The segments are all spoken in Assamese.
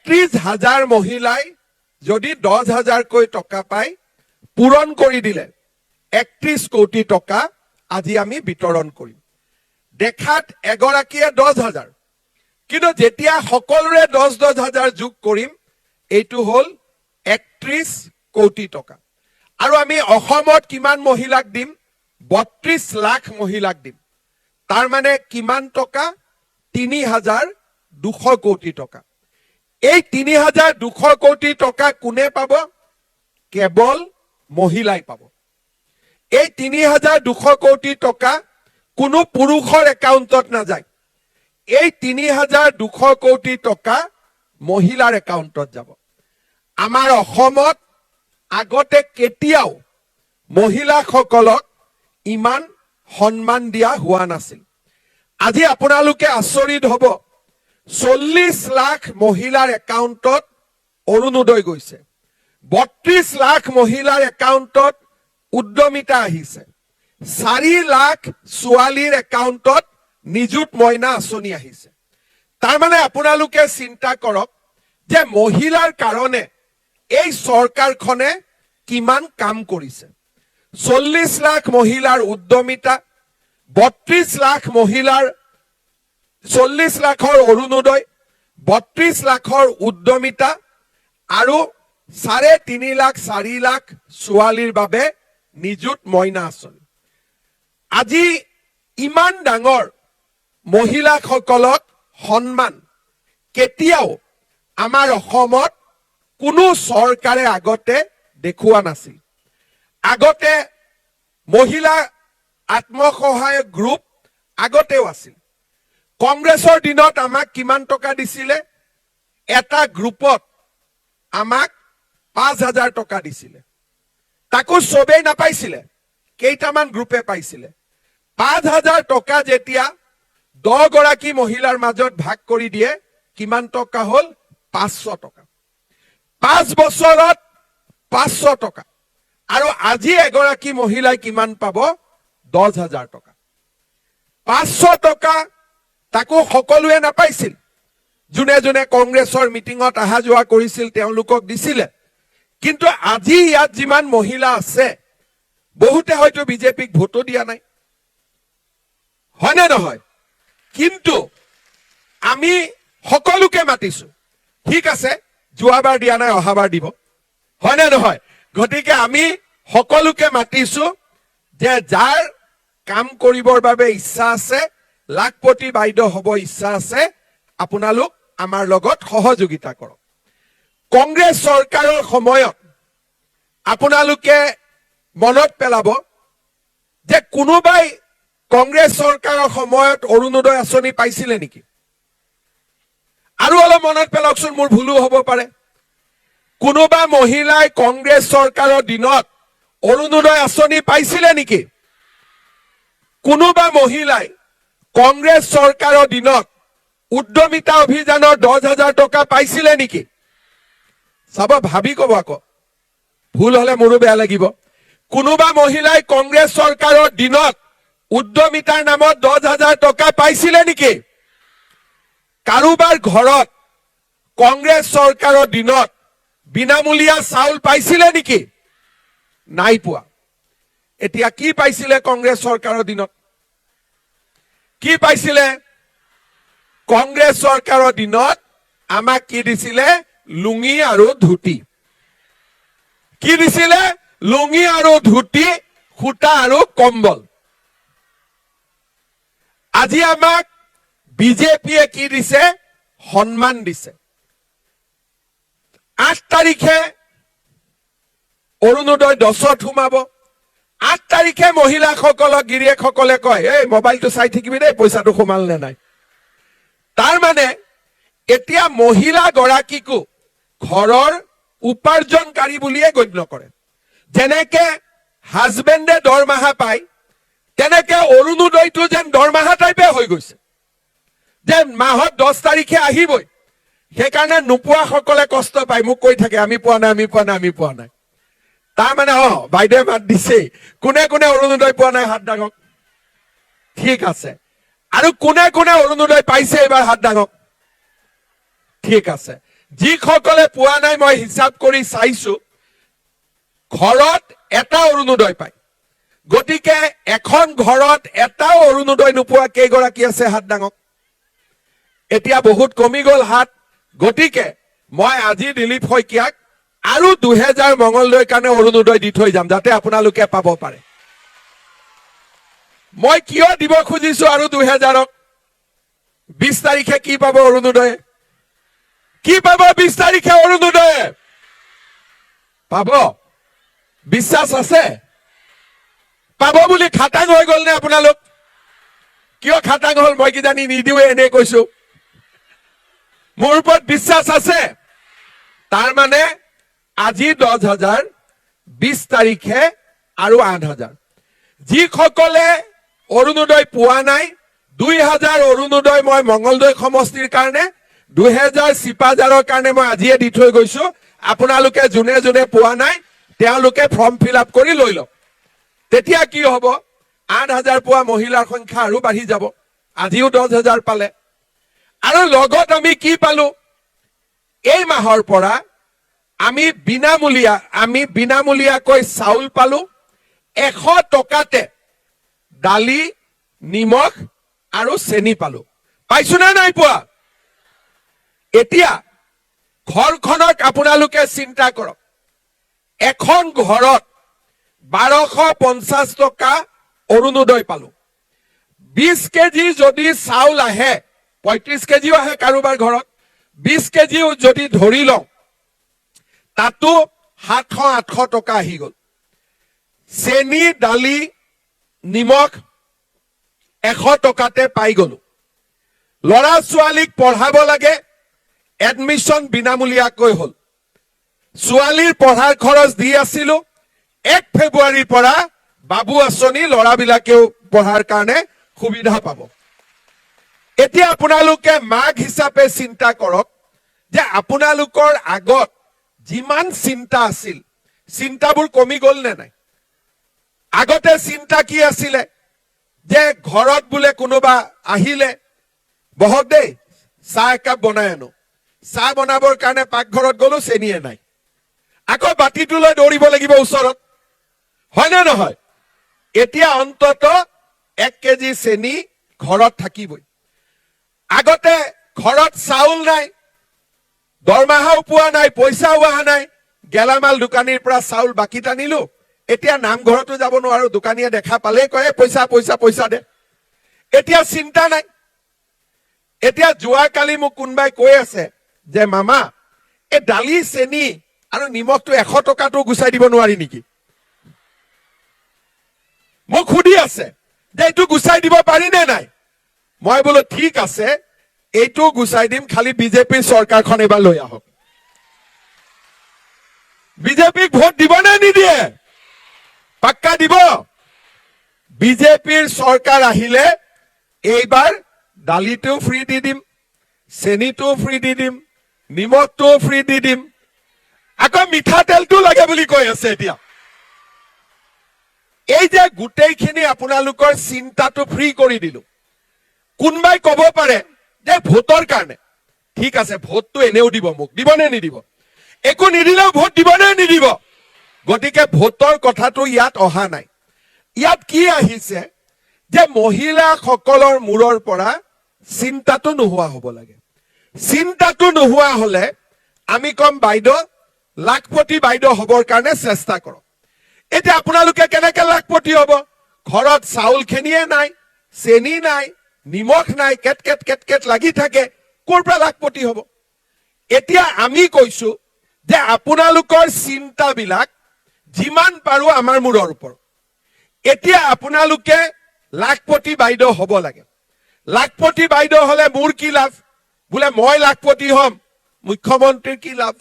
31,000 মহিলাই যদি 10,000কৈ টকা পায় পূৰণ কৰি দিলে 31 কোটি টকা আজি আমি বিতৰণ কৰিম। দেখাত এগৰাকীয়ে 10,000, কিন্তু যেতিয়া সকলোৰে 10,000 যোগ কৰিম এইটো হল 31 কোটি টকা। আৰু আমি অসমত কিমান মহিলাক দিম? 32 লাখ মহিলাক দিম। তাৰ মানে কিমান টকা? 3,200 কোটি টকা। এই 3,200 কোটি টকা কোনে পাব? কেৱল মহিলাই পাব। এই 3,200 কোটি টকা কোনো পুৰুষৰ একাউণ্টত নাযায়। এই 3,200 কোটি টকা মহিলাৰ একাউণ্টত যাব। আমাৰ অসমত আগতে কেতিয়াও মহিলাসকলক ইমান সন্মান দিয়া হোৱা নাছিল। আজি আপোনালোকে আচৰিত হ'ব, 40 লাখ মহিলাৰ একাউণ্টত অৰুণোদয় গৈছে, 32 লাখ মহিলাৰ একাউণ্টত উদ্যমিতা আহিছে, 4 লাখ ছোৱালীৰ একাউণ্টত নিযুত মইনা আঁচনি আহিছে। তাৰমানে আপোনালোকে চিন্তা কৰক যে মহিলাৰ কাৰণে এই চৰকাৰখনে কিমান কাম কৰিছে। 40 লাখ মহিলাৰ উদ্যমিতা, 32 লাখ মহিলাৰ 40 লাখৰ অৰুণোদয়, 32 লাখৰ উদ্যমিতা আৰু 3.5 লাখ 4 লাখ ছোৱালীৰ বাবে নিযুত মইনা আঁচনি। আজি ইমান ডাঙৰ মহিলাসকলক সন্মান কেতিয়াও আমাৰ অসমত কোনো চৰকাৰে আগতে দেখুওৱা নাছিল। আগতে মহিলা আত্মসহায়ক গ্ৰুপ আগতেও আছিল। কংগ্ৰেছৰ দিনত আমাক কিমান টকা দিছিলে? এটা গ্ৰুপত আমাক 5,000 টকা দিছিলে। তাকো চবেই নাপাইছিলে, কেইটামান গ্ৰুপে পাইছিলে। 5,000 টকা যেতিয়া 10 গৰাকী মহিলাৰ মাজত ভাগ কৰি দিয়ে কিমান টকা হল? 500 টকা। 5 বছৰত 500 টকা। আৰু আজি এগৰাকী মহিলাই কিমান পাব? 10,000 টকা। 500 টকা তাকো সকলোৱে নাপাইছিল। যোনে যোনে কংগ্ৰেছৰ মিটিঙত অহা যোৱা কৰিছিল তেওঁলোকক দিছিলে। কিন্তু আজি ইয়াত যিমান মহিলা আছে বহুতে হয়তো বিজেপিক ভোটো দিয়া নাই, হয়নে নহয়? কিন্তু আমি সকলোকে মাতিছো, ঠিক আছে যোৱাবাৰ দিয়া নাই অহাবাৰ দিব, হয়নে নহয়? গতিকে আমি সকলোকে মাতিছো যে যাৰ কাম কৰিবৰ বাবে ইচ্ছা আছে, লাখপতি বাইদেউ হ'ব ইচ্ছা আছে, আপোনালোক আমাৰ লগত সহযোগিতা কৰক। কংগ্ৰেছ চৰকাৰৰ সময়ত আপোনালোকে মনত পেলাব যে কোনোবাই কংগ্ৰেছ চৰকাৰৰ সময়ত অৰুণোদয় আঁচনি পাইছিলে নেকি? আৰু অলপ মনত পেলাওকচোন, মোৰ ভুলো হ'ব পাৰে। কোনোবা মহিলাই কংগ্ৰেছ চৰকাৰৰ দিনত অৰুণোদয় আঁচনি পাইছিলে নেকি? কোনোবা মহিলাই কংগ্ৰেছ চৰকাৰৰ দিনত উদ্যমিতা অভিযানৰ 10,000 টকা পাইছিলে নেকি? চাব, ভাবি কব আকৌ, ভুল হলে মোৰো বেয়া লাগিব। কোনোবা মহিলাই কংগ্ৰেছ চৰকাৰৰ দিনত উদ্যমিতাৰ নামত 10,000 টকা পাইছিলে নেকি? কাৰোবাৰ ঘৰত কংগ্ৰেছ চৰকাৰৰ দিনত বিনামূলীয়া চাউল পাইছিলে নেকি? নাই পোৱা। এতিয়া কি পাইছিলে কংগ্ৰেছ চৰকাৰৰ দিনত? কি পাইছিলে? কংগ্ৰেছ চৰকাৰৰ দিনত আমাক কি দিছিলে? লুঙি আৰু ধুতি। কি দিছিলে? লুঙি আৰু ধুতি, সূতা আৰু কম্বল। আজি আমাক বিজেপিয়ে কি দিছে? সন্মান দিছে। 8 তাৰিখে অৰুণোদয় 10ত সোমাব। 8 তাৰিখে মহিলাসকলক গিৰিয়েকসকলে কয়, এই মোবাইলটো চাই থাকিবি দেই, পইচাটো সোমাল নে নাই। তাৰ মানে এতিয়া মহিলা গৰাকীকো ঘৰৰ উপাৰ্জনকাৰী বুলিয়ে গণ্য কৰে। যেনেকে হাজবেণ্ডে দৰমহা পায়, তেনেকে অৰুণোদয়টো যেন দৰমহা টাইপে হৈ গৈছে, যে মাহত 10 তাৰিখে আহিবই। সেইকাৰণে নোপোৱাসকলে কষ্ট পায়, মোক কৈ থাকে আমি পোৱা নাই, আমি পোৱা নাই, আমি পোৱা নাই। তাৰ মানে বাইদেৱে মাত দিছে, কোনে কোনে অৰুণোদয় পোৱা নাই হাত দাঙক। ঠিক আছে। আৰু কোনে কোনে অৰুণোদয় পাইছে এইবাৰ হাত দাঙক। ঠিক আছে। যিসকলে পোৱা নাই মই হিচাপ কৰি চাইছো ঘৰত এটা অৰুণোদয় পায় গতিকে এখন ঘৰত এটাও অৰুণোদয় নোপোৱা কেইগৰাকী আছে হাত ডাঙক এতিয়া বহুত কমি গল হাত গতিকে মই আজি দিলীপ শইকীয়াক আৰু 2000 মঙ্গলদৈৰ কাৰণে অৰুণোদয় দি থৈ যাম যাতে আপোনালোকে পাব পাৰে মই কিয় দিব খুজিছো আৰু 2000ক 20 তাৰিখে কি পাব অৰুণোদয় কি পাব 20 তাৰিখে অৰুণোদয় পাব বিশ্বাস আছে পাব বুলি খাটাং হৈ গল নে আপোনালোক কিয় খাটাং হল মই কি জানি নিদিও এনে কৈছো মোৰ ওপৰত বিশ্বাস আছে তাৰ মানে আজি 10000 20 তাৰিখে আৰু 8000 যিসকলে অৰুণোদয় পোৱা নাই 2000 অৰুণোদয় মই মঙ্গলদৈ সমষ্টিৰ কাৰণে 2000 চিপাজাৰৰ কাৰণে মই আজিয়ে দি থৈ গৈছো আপোনালোকে যোনে যোনে পোৱা নাই তেওঁলোকে ফৰ্ম ফিল আপ কৰি লৈ লওক তেতিয়া কি হ'ব 8000 পোৱা মহিলাৰ সংখ্যা আৰু বাঢ়ি যাব আজিও 10000 পালে আৰু লগত আমি কি পালো এই মাহৰ পৰা আমি বিনামূলীয়াকৈ চাউল পালো 100 টকাতে দালি নিমখ আৰু চেনি পালো পাইছো না নাই পোৱা এতিয়া ঘৰখনক আপোনালোকে চিন্তা কৰক এখন ঘৰত 1250 টকা অৰুণোদয় পালো 20 কেজি যদি চাউল আহে 35 কেজিও আহে কাৰোবাৰ ঘৰত 20 কেজিও যদি ধৰি লওঁ তাতো 700-800 টকা আহি গল চেনি দালি নিমখ 100 টকাতে পাই গলো লৰা ছোৱালীক পঢ়াব লাগে এডমিশন বিনামূলীয়াকৈ হল ছোৱালীৰ পঢ়াৰ খৰচ দি আছিলো 1 ফেব্ৰুৱাৰীৰ পৰা বাবু আঁচনি লৰাবিলাকেও পঢ়াৰ কাৰণে সুবিধা পাব এতিয়া আপোনালোকে মাক হিচাপে চিন্তা কৰক যে আপোনালোকৰ আগত যিমান চিন্তা আছিল চিন্তাবোৰ কমি গল নে নাই আগতে চিন্তা কি আছিলে যে ঘৰত বোলে কোনোবা আহিলে বহক দেই চাহ একাপ বনাই আনো চাহ বনাবৰ কাৰণে পাকঘৰত গলো চেনিয়ে নাই আকৌ বাটিটো লৈ দৌৰিব লাগিব ওচৰত হয় নে নহয় এতিয়া অন্তত 1 কেজি চেনি ঘৰত থাকিবই আগতে ঘৰত চাউল নাই দৰমাহাও পোৱা নাই পইচাও অহা নাই গেলামাল দোকানীৰ পৰা চাউল বাকি টানিলো এতিয়া নামঘৰতো যাব নোৱাৰো দোকানীয়ে দেখা পালে কয় পইচা পইচা পইচা দে এতিয়া চিন্তা নাই এতিয়া যোৱাকালি মোক কোনবাই কৈ আছে যে মামা এই দালি চেনি আৰু নিমখটো 100 টকাটো গুছাই দিব নোৱাৰি নেকি মোক সুধি আছে যে এইটো গুছাই দিব পাৰি নে নাই মই বোলো ঠিক আছে এইটো গুছাই দিম খালি বিজেপিৰ চৰকাৰখন এবাৰ লৈ আহক বিজেপিক ভোট দিব নে নিদিয়ে পাক্কা দিব বিজেপিৰ চৰকাৰ আহিলে এইবাৰ দালিটো ফ্ৰী দি দিম চেনিটো ফ্ৰী দি দিম নিমখটো ফ্ৰী দি দিম আকৌ মিঠাতেলটো লাগে বুলি কৈ আছে এতিয়া এই যে গোটেইখিনি আপোনালোকৰ চিন্তাটো ফ্ৰী কৰি দিলো কোনবাই কব পাৰে যে ভোটৰ কাৰণে ঠিক আছে ভোটটো এনেও দিব মোক দিব নে নিদিব একো নিদিলেও ভোট দিব নে নিদিব গতিকে ভোটৰ কথাটো ইয়াত অহা নাই ইয়াত কি আহিছে যে মহিলাসকলৰ মূৰৰ পৰা চিন্তাটো নোহোৱা হ'ব লাগে চিন্তাটো নোহোৱা হলে আমি কম বাইদেউ লাখপতি বাইদেউ হবৰ কাৰণে চেষ্টা কৰক এতিয়া আপোনালোকে কেনেকে লাখপতি হ'ব ঘৰত চাউল খিনিয়ে নাই চেনি নাই নিমখ নাই কেট কেট কেট কেট লাগি থাকে ক'ৰ পৰা লাখপতি হ'ব এতিয়া আমি কৈছো যে আপোনালোকৰ চিন্তাবিলাক যিমান পাৰো আমাৰ মূৰৰ ওপৰত এতিয়া আপোনালোকে লাখপতি বাইদেউ হ'ব লাগে লাখপতি বাইদেউ হলে মোৰ কি লাভ বোলে মই লাখপতি হম মুখ্যমন্ত্ৰীৰ কি লাভ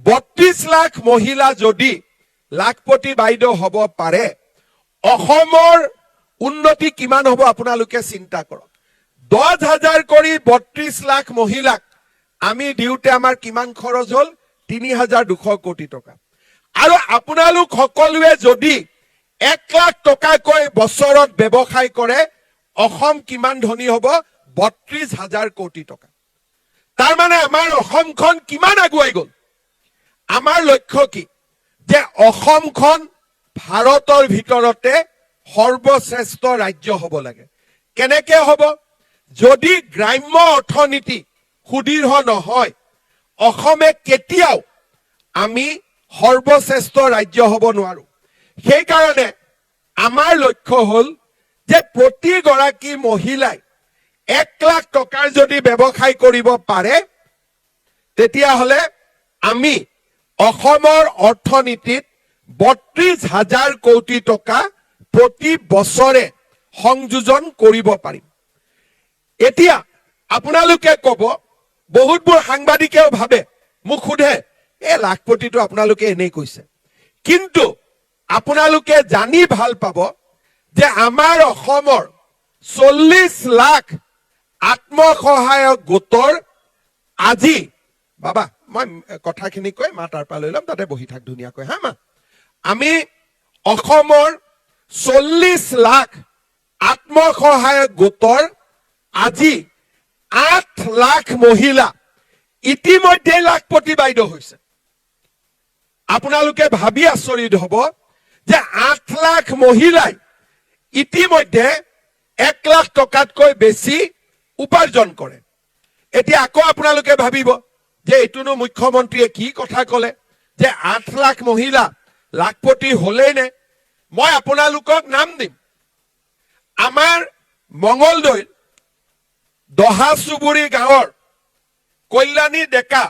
32 লাখ মহিলা যদি লাখপতি বাইদেউ হ'ব পাৰে অসমৰ উন্নতি কিমান হ'ব আপোনালোকে চিন্তা কৰক 10000 কৰি 32 লাখ মহিলাক আমি দিওঁতে আমাৰ কিমান খৰচ হল 3200 কোটি টকা আৰু আপোনালোক সকলোৱে যদি 1 লাখ টকাকৈ বছৰত ব্যৱসায় কৰে অসম কিমান ধনী হ'ব 32000 কোটি টকা তাৰ মানে আমাৰ অসমখন কিমান আগুৱাই গ'ল? আমাৰ লক্ষ্য কি যে অসমখন ভাৰতৰ ভিতৰতে সৰ্বশ্ৰেষ্ঠ ৰাজ্য হ'ব লাগে। কেনেকে হ'ব? যদি গ্ৰাম্য অৰ্থনীতি সুদৃঢ় নহয়, অসমে কেতিয়াও আমি সৰ্বশ্ৰেষ্ঠ ৰাজ্য হ'ব নোৱাৰো। সেইকাৰণে আমাৰ লক্ষ্য হ'ল যে প্ৰতিগৰাকী মহিলাই 1 লাখ টকাৰ যদি ব্যৱসায় কৰিব পাৰে, তেতিয়াহ'লে আমি অসমৰ অৰ্থনীতিত 32,000 কোটি টকা প্ৰতি বছৰে সংযোজন কৰিব পাৰিম। এতিয়া আপোনালোকে ক'ব, বহুতবোৰ সাংবাদিকেও ভাবে, মোক সোধে, এই লাখপতিটো আপোনালোকে এনেই কৈছে। কিন্তু আপোনালোকে জানি ভাল পাব যে আমাৰ অসমৰ 40 লাখ আত্মসহায়ক গোটৰ আজি, বাবা মই কথাখিনি কৈ মা তাৰ পৰা লৈ ল'ম, তাতে বহি থাক ধুনীয়াকৈ, হা মা। আমি অসমৰ 40 লাখ আত্মসহায়ক গোটৰ আজি 8 লাখ মহিলা ইতিমধ্যে লাখপতি বাইদেউ হৈছে। আপোনালোকে ভাবি আচৰিত হ'ব যে 8 লাখ মহিলাই ইতিমধ্যে 1 লাখ টকাতকৈ বেছি উপাৰ্জন কৰে। এতিয়া আকৌ আপোনালোকে ভাবিব যে এইটোনো মুখ্যমন্ত্ৰীয়ে কি কথা ক'লে যে 8 লাখ মহিলা লাখপতি হ'লেই নে? মই আপোনালোকক নাম দিম। আমাৰ মঙলদৈৰ দহা চুবুৰী গাঁৱৰ কল্যাণী ডেকা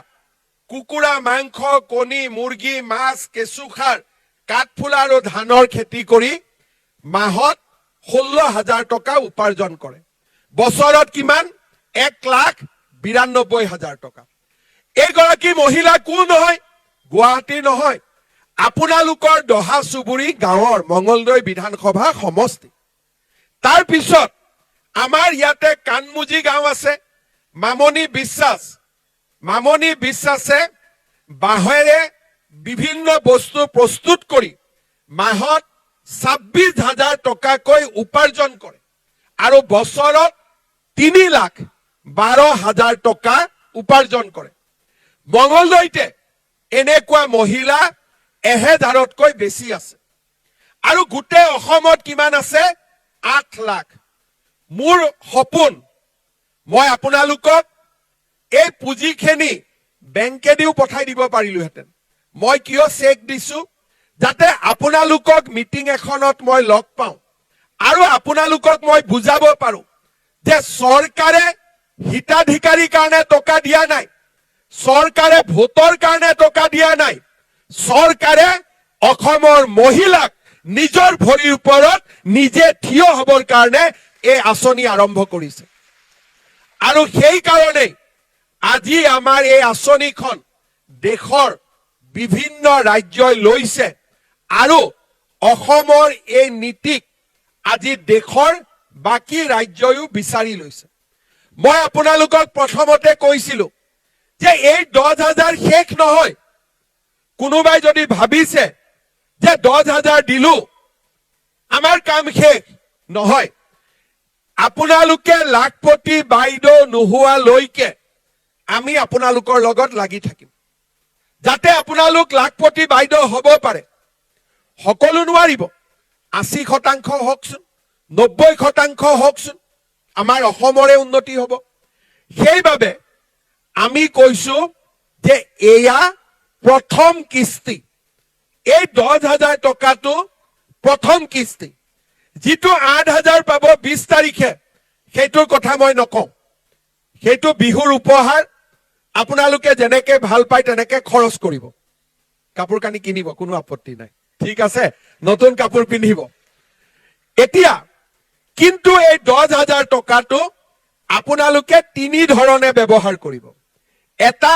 কুকুৰা মাংস, কণী, মুৰ্গী, মাছ, কেঁচুখাৰ, কাঠফুলা আৰু ধানৰ খেতি কৰি মাহত 16,000 টকা উপাৰ্জন কৰে। বছৰত কিমান? 1,92,000 টকা। এইগৰাকী মহিলা কোন হয়? গুৱাহাটী নহয়, আপোনালোকৰ দহা চুবুৰী গাঁৱৰ মঙলদৈ বিধানসভা সমষ্টি। তাৰ পিছত আমাৰ ইয়াতে কানমুজি গাঁও আছে, মামনি বিশ্বাস। মামনি বিশ্বাসে বাঁহেৰে বিভিন্ন বস্তু প্ৰস্তুত কৰি মাহত 26,000 টকাকৈ উপাৰ্জন কৰে আৰু বছৰত 3,12,000 টকা উপাৰ্জন কৰে। মঙলদৈতে এনেকুৱা মহিলা 1,000তকৈ বেছি আছে আৰু গোটেই অসমত কিমান আছে? 8 লাখ। মোৰ সপোন, মই আপোনালোকক এই পুঁজিখিনি বেংকেদিও পঠাই দিব পাৰিলোহেঁতেন। মই কিয় চেক দিছো? যাতে আপোনালোকক মিটিং এখনত মই লগ পাওঁ আৰু আপোনালোকক মই বুজাব পাৰো যে চৰকাৰে হিতাধিকাৰীৰ কাৰণে টকা দিয়া নাই, চৰকাৰে ভোটৰ কাৰণে টকা দিয়া নাই, চৰকাৰে অসমৰ মহিলাক নিজৰ ভৰিৰ ওপৰত নিজে থিয় হ'বৰ কাৰণে এই আঁচনি আৰম্ভ কৰিছে। আৰু সেই কাৰণেই আজি আমাৰ এই আঁচনিখন দেশৰ বিভিন্ন ৰাজ্যই লৈছে আৰু অসমৰ এই নীতিক আজি দেশৰ বাকী ৰাজ্যইও বিচাৰি লৈছে। মই আপোনালোকক প্ৰথমতে কৈছিলো যে এই 10,000 শেষ নহয়। কোনোবাই যদি ভাবিছে যে 10,000 দিলো আমাৰ কাম শেষ নহয়, আপোনালোকে লাখপতি বাইদেউ নোহোৱালৈকে আমি আপোনালোকৰ লগত লাগি থাকিম, যাতে আপোনালোক লাখপতি বাইদেউ হ'ব পাৰে। সকলো নোৱাৰিব, 80% হওকচোন, 90% হওকচোন, আমাৰ অসমৰে উন্নতি হ'ব। সেইবাবে আমি কৈছো যে এয়া প্ৰথম কিস্তি। এই 10,000 টকাটো প্ৰথম কিস্তি। যিটো 8,000 পাব 20 তাৰিখে, সেইটোৰ কথা মই নকওঁ। সেইটো বিহুৰ উপহাৰ, আপোনালোকে যেনেকে ভাল পায় তেনেকে খৰচ কৰিব। কাপোৰ কানি কিনিব, কোনো আপত্তি নাই, ঠিক আছে, নতুন কাপোৰ পিন্ধিব। এতিয়া কিন্তু এই 10,000 টকাটো আপোনালোকে 3 ধৰণে ব্যৱহাৰ কৰিব। এটা,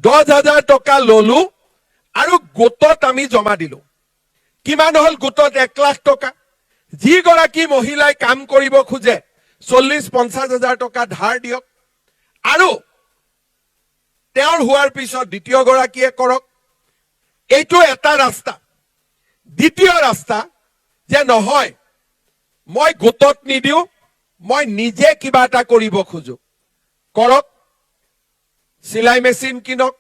10,000 টকা ললো আৰু গোটত আমি জমা দিলো। কিমান হ'ল গোটত? 1 লাখ টকা। যিগৰাকী মহিলাই কাম কৰিব খোজে 40-50 হাজাৰ টকা ধাৰ দিয়ক আৰু তেওঁৰ হোৱাৰ পিছত দ্বিতীয় গৰাকীয়ে কৰক। এইটো এটা ৰাস্তা। দ্বিতীয় ৰাস্তা যে নহয়, মই গোটত নিদিও, মই নিজে কিবা এটা কৰিব খোজো, কৰক। চিলাই মেচিন কিনক,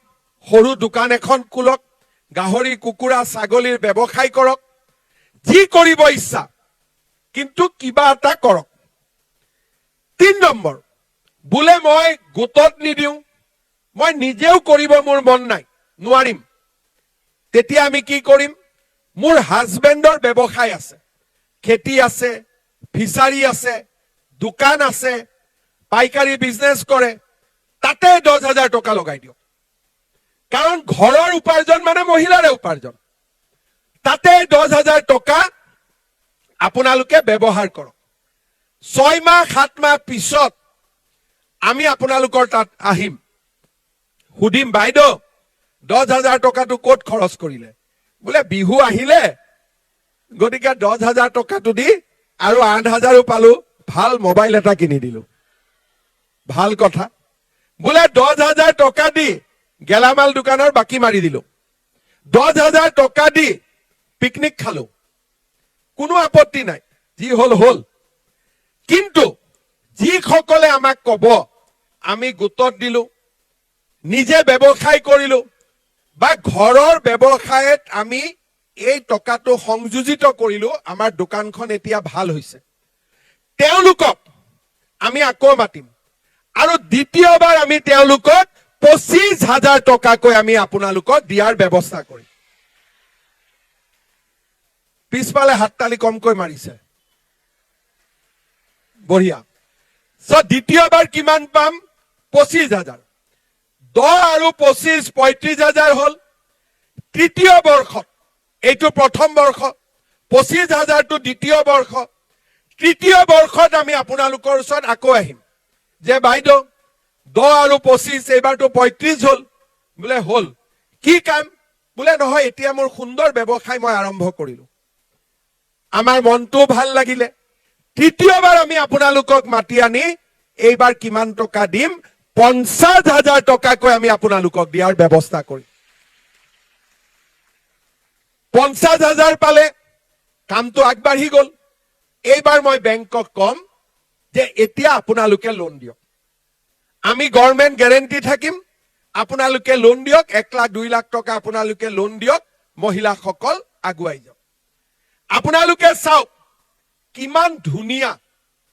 সৰু দোকান এখন খোলক, গাহৰি কুকুৰা ছাগলীৰ ব্যৱসায় কৰক, যি কৰিব ইচ্ছা, কিন্তু কিবা এটা কৰক। 3 নম্বৰ, বোলে মই গোটত নিদিওঁ, মই নিজেও কৰিব মোৰ মন নাই, নোৱাৰিম, তেতিয়া আমি কি কৰিম? মোৰ হাজবেণ্ডৰ ব্যৱসায় আছে, খেতি আছে, ফিচাৰী আছে, দোকান আছে, পাইকাৰী বিজনেছ কৰে, তাতে 10,000 টকা লগাই দিয়ক। কাৰণ ঘৰৰ উপাৰ্জন মানে মহিলাৰে উপাৰ্জন। তাতে 10,000 টকা আপোনালোকে ব্যৱহাৰ কৰক। 6 মাহ 7 মাহ পিছত আমি আপোনালোকৰ তাত আহিম, সুধিম, বাইদেউ 10,000 টকাটো ক'ত খৰচ কৰিলে? বোলে বিহু আহিলে, গতিকে 10,000 টকাটো দি আৰু 8,000 পালো, ভাল মোবাইল এটা কিনি দিলো। ভাল কথা। বোলে 10,000 টকা দি গেলামাল দোকানৰ বাকী মাৰি দিলো, 10,000 টকা দি পিকনিক খালো, কোনো আপত্তি নাই, যি হল হল। কিন্তু যিসকলে আমাক কব আমি গোটত দিলো, নিজে ব্যৱসায় কৰিলো, বা ঘৰৰ ব্যৱসায়ত আমি এই টকাটো সংযোজিত কৰিলো, আমাৰ দোকানখন এতিয়া ভাল হৈছে, তেওঁলোকক আমি আকৌ মাতিম আৰু দ্বিতীয়বাৰ আমি তেওঁলোকক 25,000 টকাকৈ আমি আপোনালোকক দিয়াৰ ব্যৱস্থা কৰিম। পিছফালে হাততালি কমকৈ মাৰিছে, বঢ়িয়া। দ্বিতীয়বাৰ কিমান পাম? 25,000। 10 আৰু 25, 35,000 হল। তৃতীয় বৰ্ষত, এইটো প্ৰথম বৰ্ষ, 25,000টো দ্বিতীয় বৰ্ষ। তৃতীয় বৰ্ষত আমি আপোনালোকৰ ওচৰত আকৌ আহিম যে বাইদেউ 10 আৰু 25, এইবাৰটো 35 হল। বোলে হল, কি কাম? বোলে নহয়, এতিয়া মোৰ সুন্দৰ ব্যৱসায় মই আৰম্ভ কৰিলো, আমাৰ মনটো ভাল লাগিলে। তৃতীয়বাৰ আমি আপোনালোকক মাতি আনি এইবাৰ কিমান টকা দিম? 50,000 টকাকৈ আমি আপোনালোকক দিয়াৰ ব্যৱস্থা কৰিম। 50,000 পালে কামটো আগবাঢ়ি গল। এইবাৰ মই বেংকক কম যে এতিয়া আপোনালোকে লোন দিয়ক, আমি গভৰ্ণমেণ্ট গ্যাৰেণ্টি থাকিম, আপোনালোকে লোন দিয়ক, 1 লাখ 2 লাখ টকা আপোনালোকে লোন দিয়ক, মহিলাসকল আগুৱাই যাওক। আপোনালোকে চাওক কিমান ধুনীয়া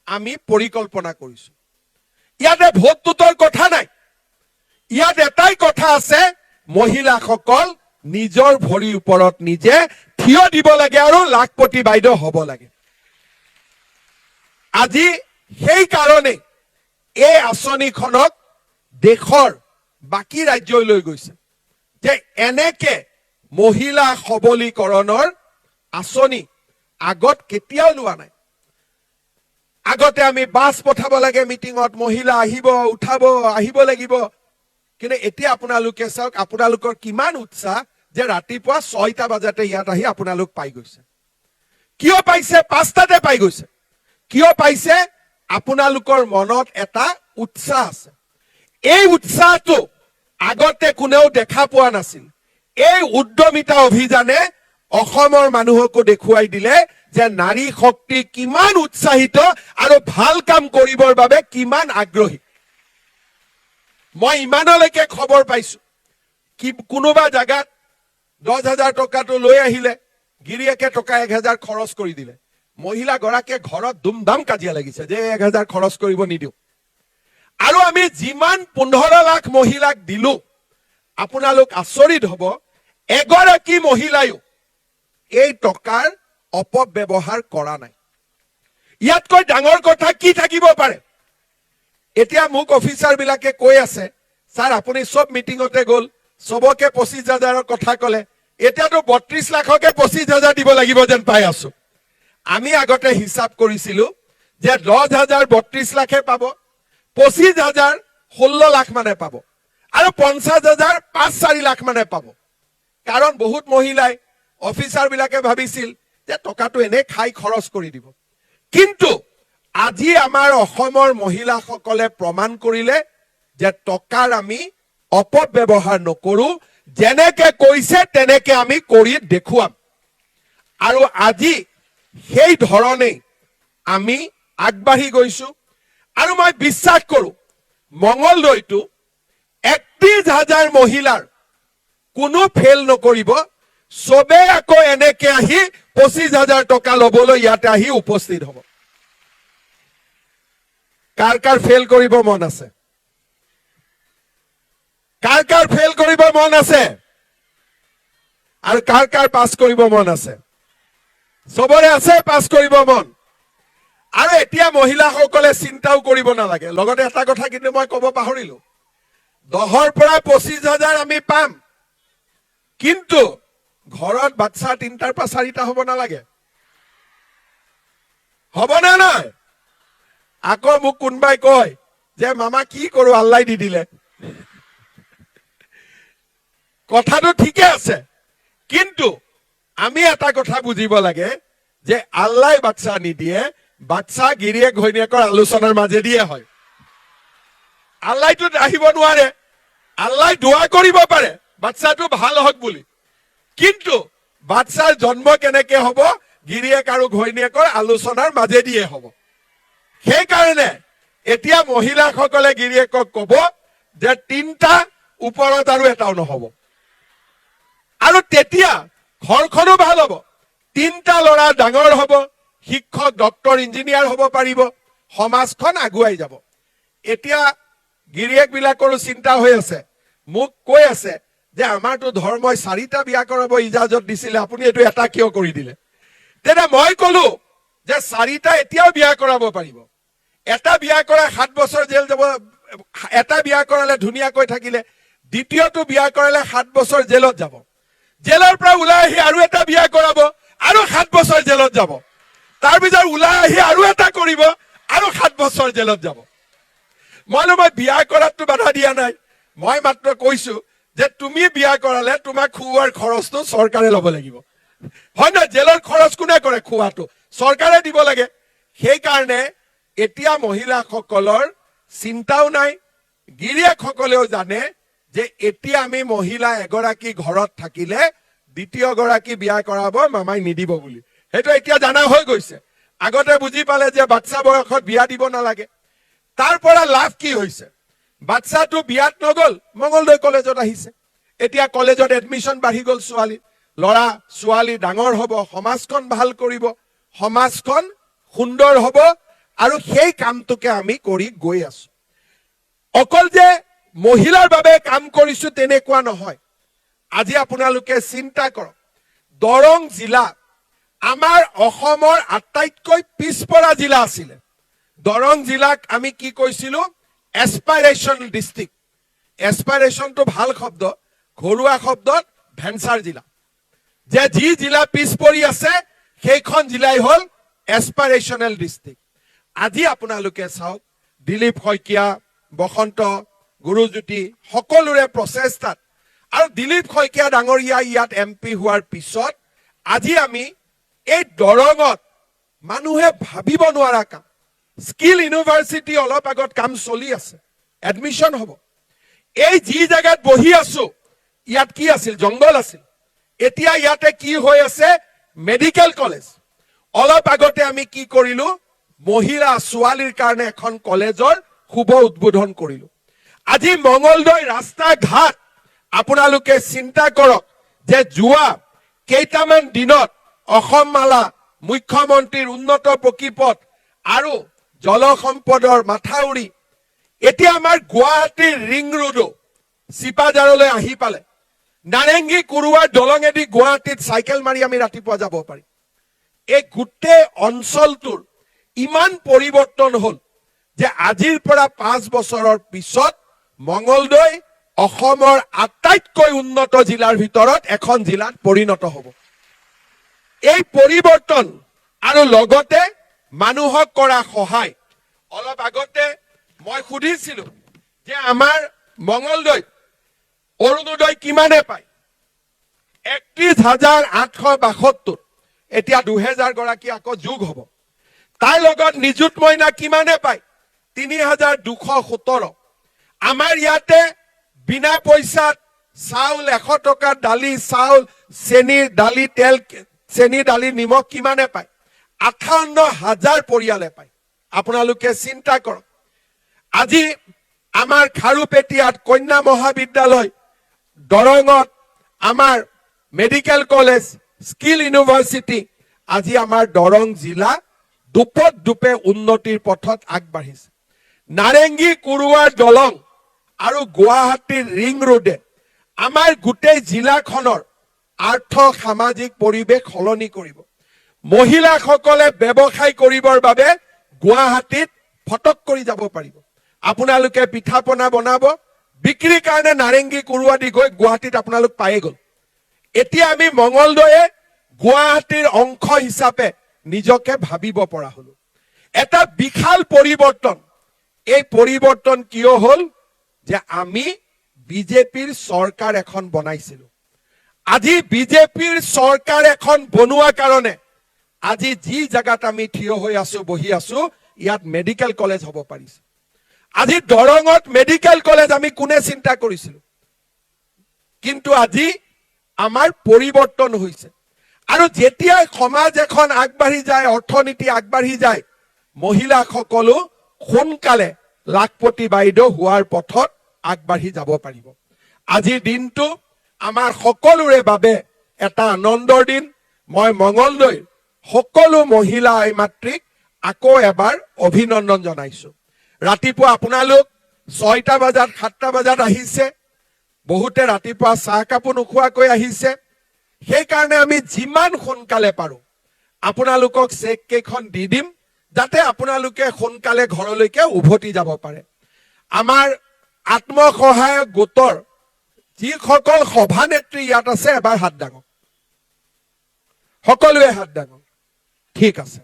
আমি পৰিকল্পনা কৰিছো। ইয়াতে ভোট টোটৰ কথা নাই, ইয়াত এটাই কথা আছে, মহিলাসকল নিজৰ ভৰিৰ ওপৰত নিজে থিয় দিব লাগে আৰু লাখপতি বাইদেউ হ'ব লাগে। আজি সেই কাৰণে এই আঁচনিখনক দেশৰ বাকী ৰাজ্যলৈ লৈ গৈছে যে এনেকে মহিলা সবলীকৰণৰ আঁচনি আগত কেতিয়াও লোৱা নাই। আগতে আমি বাছ পঠাব লাগে মিটিঙত, মহিলা আহিব, উঠাব, আহিব লাগিব। কিন্তু এতিয়া আপোনালোকে চাওক, আপোনালোকৰ কিমান উৎসাহ যে ৰাতিপুৱা 6টা বজাতে ইয়াত আহি আপোনালোক পাই গৈছে। কিয় পাইছে? 5টাতে পাই গৈছে। কিয় পাইছে? আপোনালোকৰ মনত এটা উৎসাহ আছে। এই উৎসাহটো আগতে কোনেও দেখা পোৱা নাছিল। এই উদ্যমিতা অভিযানে অসমৰ মানুহকো দেখুৱাই দিলে যে নাৰী শক্তি কিমান উৎসাহিত আৰু ভাল কাম কৰিবৰ বাবে কিমান আগ্ৰহী। মই ইমানলৈকে খবৰ পাইছো, কি কোনোবা জাগাত 10,000 টকাটো লৈ আহিলে, গিৰিয়েকে টকা 1,000 খৰচ কৰি দিলে, মহিলা গৰাকীয়ে ঘৰত দুমদাম কাজিয়া লাগিছে যে 1,000 খৰচ কৰিব নিদিও। আৰু আমি যিমান 15 লাখ মহিলাক দিলো, আপোনালোক আচৰিত হব, এগৰাকী মহিলায়ো এই টকাৰ অপব্যৱহাৰ কৰা নাই। ইয়াতকৈ ডাঙৰ কথা কি থাকিব পাৰে? এতিয়া মোক অফিচাৰ বিলাকে কৈ আছে, ছাৰ আপুনি সব মিটিঙতে গল, সবকে 25,000ৰ কথা কলে, এতিয়াতো 32 লাখকে 25,000 দিব লাগিব যেন পাই আছো। আমি আগতে হিচাপ কৰিছিলো যে 10,000 32 লাখে পাব, 25,000 16 লাখ মানে পাব, আৰু 50,000 5-4 লাখ মানে পাব। কাৰণ বহুত মহিলাই, অফিচাৰ বিলাকে ভাবিছিল যে টকাটো এনে খাই খৰচ কৰি দিব। কিন্তু আজি আমাৰ অসমৰ মহিলাসকলে প্ৰমাণ কৰিলে যে টকাৰ আমি অপব্যৱহাৰ নকৰো, যেনেকে কৈছে তেনেকে আমি কৰি দেখুৱাম। আৰু আজি সেই ধৰণে আমি আগবাঢ়ি গৈছো। আৰু মই বিশ্বাস কৰো মঙলদৈটো 1 31,000 মহিলাৰ কোনো ফেল নকৰিব, সবে আকৌ এনেকে আহি 25,000 টকা লবলৈ ইয়াতে আহি উপস্থিত হ'ব। কাৰ কাৰ ফেল কৰিব মন আছে? কাৰ কাৰ ফেল কৰিব মন আছে? আৰু কাৰ কাৰ পাছ কৰিব মন আছে? সবৰে আছে পাছ কৰিব মন। আৰু এতিয়া মহিলাসকলে চিন্তাও কৰিব নালাগে। লগতে এটা কথা কিন্তু মই ক'ব পাহৰিলো, 10ৰ পৰা 25,000 আমি পাম, কিন্তু ঘৰত বাচ্চা 3টাৰ পৰা 4টা হ'ব নালাগে। হ'ব নে নাই? আকৌ মোক কোনবাই কয় যে মামা কি কৰো, আল্লাই দি দিলে। কথাটো ঠিকে আছে, কিন্তু আমি এটা কথা বুজিব লাগে যে আল্লাই বাচ্চা নিদিয়ে, বাচ্চা গিৰিয়েক ঘৈণীয়েকৰ আলোচনাৰ মাজেদিয়ে হয়। আল্লাইতো আহিব নোৱাৰে, আল্লাই দোয়া কৰিব পাৰে বাচ্চাটো ভাল হওক বুলি, কিন্তু বাচ্চাৰ জন্ম কেনেকে হ'ব? গিৰিয়েক আৰু ঘৈণীয়েকৰ আলোচনাৰ মাজেদিয়ে হ'ব। সেইকাৰণে এতিয়া মহিলাসকলে গিৰিয়েকক ক'ব যে 3টা ওপৰত আৰু এটাও নহ'ব, আৰু তেতিয়া ঘৰখনো ভাল হ'ব। 3টা ল'ৰা ডাঙৰ হ'ব, শিক্ষক, ডক্তৰ, ইঞ্জিনিয়াৰ হ'ব পাৰিব, সমাজখন আগুৱাই যাব। এতিয়া গিৰিয়েক বিলাকৰো চিন্তা হৈ আছে, মোক কৈ আছে যে আমাৰতো ধৰ্মই 4টা বিয়া কৰাব ইজাজত দিছিলে, আপুনি এইটো এটা কিয় কৰি দিলে? তেতিয়া মই ক'লো যে 4টা এতিয়াও বিয়া কৰাব পাৰিব। এটা বিয়া কৰা 7 বছৰ জেল যাব, এটা বিয়া কৰালে ধুনীয়াকৈ থাকিলে, দ্বিতীয়টো বিয়া কৰালে 7 বছৰ জেলত যাব। জেলৰ পৰা ওলাই আহি আৰু এটা বিয়া কৰাব, আৰু 7 বছৰ জেলত যাব। তাৰ পিছত ওলাই আহি আৰু এটা কৰিব, আৰু 7 বছৰ জেলত যাব। মই বিয়া কৰাতটো বাধা দিয়া নাই, মই মাত্ৰ কৈছো যে তুমি বিয়া কৰালে তোমাক খুওৱাৰ খৰচটো চৰকাৰে ল'ব লাগিব, হয় না? জেলৰ খৰচ কোনে কৰে? খুওৱাটো চৰকাৰে দিব লাগে। সেইকাৰণে এতিয়া মহিলাসকলৰ চিন্তাও নাই, গিৰিয়েকসকলেও জানে যে এতিয়া আমি মহিলা এগৰাকী ঘৰত থাকিলে দ্বিতীয় গৰাকী বিয়া কৰাব মামাই নিদিব বুলি। সেইটো এতিয়া জানা হৈ গৈছে। আগতে বুজি পালে যে বাচ্চা বয়সত বিয়া দিব নালাগে। তাৰ পৰা লাভ কি হৈছে? বাচ্চাটো বিয়াত নগল, মঙ্গলদৈ কলেজত আহিছে। এতিয়া কলেজত এডমিশন বাঢ়ি গল, ছোৱালী ল'ৰা ছোৱালী ডাঙৰ হ'ব, সমাজখন ভাল কৰিব, সমাজখন সুন্দৰ হ'ব, আৰু সেই কামটোকে আমি কৰি গৈ আছো। অকল যে মহিলাৰ বাবে কাম কৰিছো তেনেকুৱা নহয়। আজি আপোনালোকে চিন্তা কৰক, দৰং জিলা আমাৰ অসমৰ আটাইতকৈ পিছপৰা জিলা আছিলে। দৰং জিলাক আমি কি কৈছিলো? এছপাইৰেশ্যন ডিষ্ট্ৰিক্ট। এছপাইৰেশ্যনটো ভাল শব্দ, ঘৰুৱা শব্দত ভেঞ্চাৰ জিলা। যে যি জিলা পিছ পৰি আছে সেইখন জিলাই হ'ল এছপাইৰেশ্যনেল ডিষ্ট্ৰিক্ট। আজি আপোনালোকে চাওক, দিলীপ শইকীয়া, বসন্ত, গুৰুজ্যোতি সকলোৰে প্ৰচেষ্টাত, আৰু দিলীপ শইকীয়া ডাঙৰীয়া ইয়াত MP হোৱাৰ পিছত আজি আমি এই দৰঙত মানুহে ভাবিব নোৱাৰা কাম, স্কিল ইউনিভাৰ্চিটি অলপ আগত কাম চলি আছে, এডমিশন হ'ব। এই যি জায়গাত বহি আছো ইয়াত কি আছিল? জংগল আছিল। এতিয়া ইয়াতে কি হৈ আছে? Medical college. অলপ আগতে আমি কি কৰিলো? মহিলা ছোৱালীৰ কাৰণে এখন কলেজৰ শুভ উদ্বোধন কৰিলো। আজি মঙ্গলদৈ ৰাস্তা ঘাট আপোনালোকে চিন্তা কৰক যে যোৱা কেইটামান দিনত অসম মালা, মুখ্যমন্ত্ৰীৰ উন্নত পকীপথ আৰু জলসম্পদৰ মাথাউৰি, এতিয়া আমাৰ গুৱাহাটীৰ ৰিং ৰোডো চিপাঝাৰলৈ আহি পালে। নাৰেংগী কুৰুৱাৰ দলঙেদি গুৱাহাটীত চাইকেল মাৰি আমি ৰাতিপুৱা যাব পাৰিম। এই গোটেই অঞ্চলটোৰ ইমান পৰিৱৰ্তন হ'ল যে আজিৰ পৰা 5 বছৰৰ পিছত মঙ্গলদৈ অসমৰ আটাইতকৈ উন্নত জিলাৰ ভিতৰত এখন জিলাত পৰিণত হ'ব। এই পৰিৱৰ্তন আৰু লগতে মানুহক কৰা সহায়। অলপ আগতে মই সুধিছিলো যে আমাৰ মঙ্গলদৈত অৰুণোদয় কিমানে পায়? 31,872। এতিয়া 2,000 গৰাকী আকৌ যোগ হ'ব। তাৰ লগত নিযুত মইনা কিমানে পায়? 3,217। আমাৰ ইয়াতে বিনা পইচাত চাউল 100 টকাৰ দালি, চাউল, চেনি, দালি, তেল, চেনি, দালি, নিমখ কিমানে পায়? 58,000 পৰিয়ালে পায়। আপোনালোকে চিন্তা কৰক। আজি আমাৰ খাৰুপেটীয়াত কন্যা মহাবিদ্যালয়, দৰঙত আমাৰ মেডিকেল কলেজ, স্কিল ইউনিভাৰ্চিটি, আজি আমাৰ দৰং জিলা দুপে উন্নতিৰ পথত আগবাঢ়িছে। নাৰেংগী কুৰুৱাৰ দলং আৰু গুৱাহাটীৰ ৰিং ৰোডে আমাৰ গোটেই জিলাখনৰ আৰ্থ সামাজিক পৰিৱেশ সলনি কৰিব। মহিলাসকলে ব্যৱসায় কৰিবৰ বাবে গুৱাহাটীত ফটক কৰি যাব পাৰিব। আপোনালোকে পিঠা পনা বনাব, বিক্ৰীৰ কাৰণে নাৰেংগী কুৰুৱা দি গৈ গুৱাহাটীত আপোনালোক পায়ে গ'ল। এতিয়া আমি মঙলদৈয়ে গুৱাহাটীৰ অংশ হিচাপে নিজকে ভাবিব পৰা হলো। এটা বিশাল পৰিৱৰ্তন। এই পৰিৱৰ্তন কিয় হল? যে আমি বিজেপিৰ চৰকাৰ এখন বনাইছিলো। আজি বিজেপিৰ চৰকাৰ এখন বনোৱা কাৰণে আজি যি জায়গাত আমি থিয় হৈ আছো, বহি আছো, ইয়াত মেডিকেল কলেজ হ'ব পাৰিছে। আজি দৰঙত মেডিকেল কলেজ আমি কোনে চিন্তা কৰিছিলো? কিন্তু আজি আমাৰ পৰিৱৰ্তন হৈছে। আৰু যেতিয়া সমাজ এখন আগবাঢ়ি যায়, অৰ্থনীতি আগবাঢ়ি যায়, মহিলাসকলো সোনকালে লাখপতি বাইদেউ হোৱাৰ পথত আগবাঢ়ি যাব পাৰিব। আজিৰ দিনটো আমাৰ সকলোৰে বাবে এটা আনন্দৰ দিন। মই মঙলদৈৰ সকলো মহিলা আই মাতৃক আকৌ এবাৰ অভিনন্দন জনাইছো। ৰাতিপুৱা আপোনালোক 6টা বজাত 7টা বজাত আহিছে। বহুতে ৰাতিপুৱা চাহ কাপো নোখোৱাকৈ আহিছে। সেইকাৰণে আমি যিমান সোনকালে পাৰো আপোনালোকক চেক কেইখন দি দিম, যাতে আপোনালোকে সোনকালে ঘৰলৈকে উভতি যাব পাৰে। আমাৰ আত্মসহায়ক গোটৰ যিসকল সভানেত্ৰী ইয়াত আছে, এবাৰ হাত দাঙক। সকলোৱে হাত দাঙক। ঠিক আছে,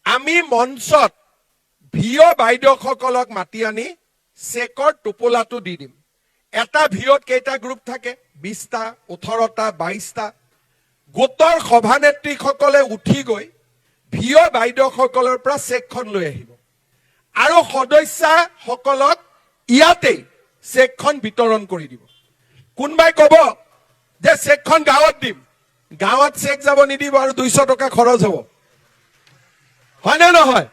আমি মঞ্চত ভিঅ বাইদেউসকলক মাতি আনি চেকৰ টোপোলাটো দি দিম। এটা ভিঅত কেইটা গ্ৰুপ থাকে? 20টা, 18টা, 22টা। গোটৰ সভানেত্ৰীসকলে উঠি গৈ ভিঅ বাইদেউসকলৰ পৰা চেকখন লৈ আহিব আৰু সদস্যসকলক ইয়াতেই চেকখন বিতৰণ কৰি দিব। কোনবাই কব যে চেকখন গাঁৱত দিম, গাঁৱত চেক যাব নিদিব আৰু 200 টকা খৰচ হ'ব, হয় নে নহয়?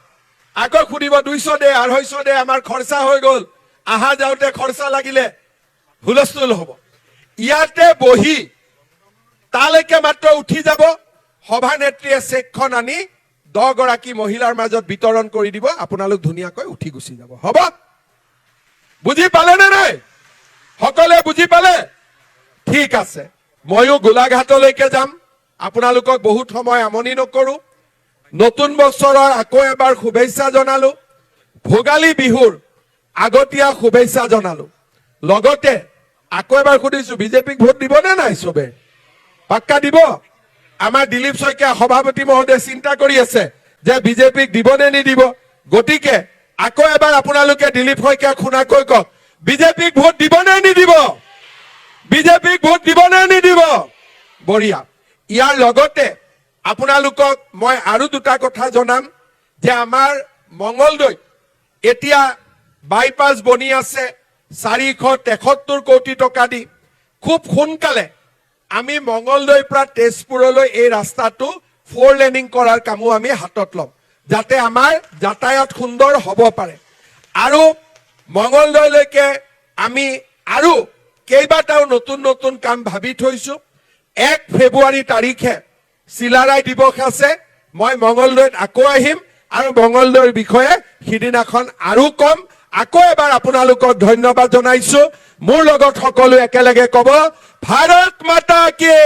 আকৌ সুধিব 200 দে, 250 দে, আমাৰ খৰচা হৈ গ'ল, আহা যাওঁতে খৰচা লাগিলে, হুলস্থুল হ'ব। ইয়াতে বহি তালৈকে মাত্ৰ উঠি যাব, সভানেত্ৰীয়ে চেকখন আনি 10 গৰাকী মহিলাৰ মাজত বিতৰণ কৰি দিব, আপোনালোক ধুনীয়াকৈ উঠি গুচি যাব। হ'ব? বুজি পালে নে নাই? সকলোৱে বুজি পালে? ঠিক আছে, ময়ো গোলাঘাটলৈকে যাম। আপোনালোকক বহুত সময় আমনি নকৰো। নতুন বছৰৰ আকৌ এবাৰ শুভেচ্ছা জনালো। ভোগালী বিহুৰ আগতীয়া শুভেচ্ছা জনালো। লগতে আকৌ এবাৰ সুধিছো, বিজেপিক ভোট দিব নে নাই? চবে পাক্কা দিব? আমাৰ দিলীপ শইকীয়া সভাপতি মহোদয়ে চিন্তা কৰি আছে যে বিজেপিক দিব নে নিদিব। গতিকে আকৌ এবাৰ আপোনালোকে দিলীপ শইকীয়াক শুনাকৈ কওক, বিজেপিক ভোট দিব নে নিদিব? বিজেপিক ভোট দিব নে নিদিব? বঢ়িয়া। ইয়াৰ লগতে আপোনালোকক মই আৰু দুটা কথা জনাম যে আমাৰ মঙলদৈত এতিয়া বাইপাছ বনি আছে 473 কোটি টকা দি। খুব সোনকালে আমি মঙলদৈৰ পৰা তেজপুৰলৈ এই ৰাস্তাটো 4 লেনিং কৰাৰ কামো আমি হাতত ল'ম, যাতে আমাৰ যাতায়াত সুন্দৰ হ'ব পাৰে। আৰু মঙলদৈলৈকে আমি আৰু কেইবাটাও নতুন নতুন কাম ভাবি থৈছো। 1 ফেব্ৰুৱাৰী তাৰিখে চিলাৰায় দিৱস আছে। মই মঙলদৈত আকৌ আহিম আৰু মঙলদৈৰ বিষয়ে সিদিনাখন আৰু কম। আকৌ এবাৰ আপোনালোকক ধন্যবাদ জনাইছো। মোৰ লগত সকলো একেলগে কব, ভাৰত মাতা কি,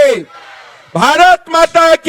ভাৰত মাতা কি।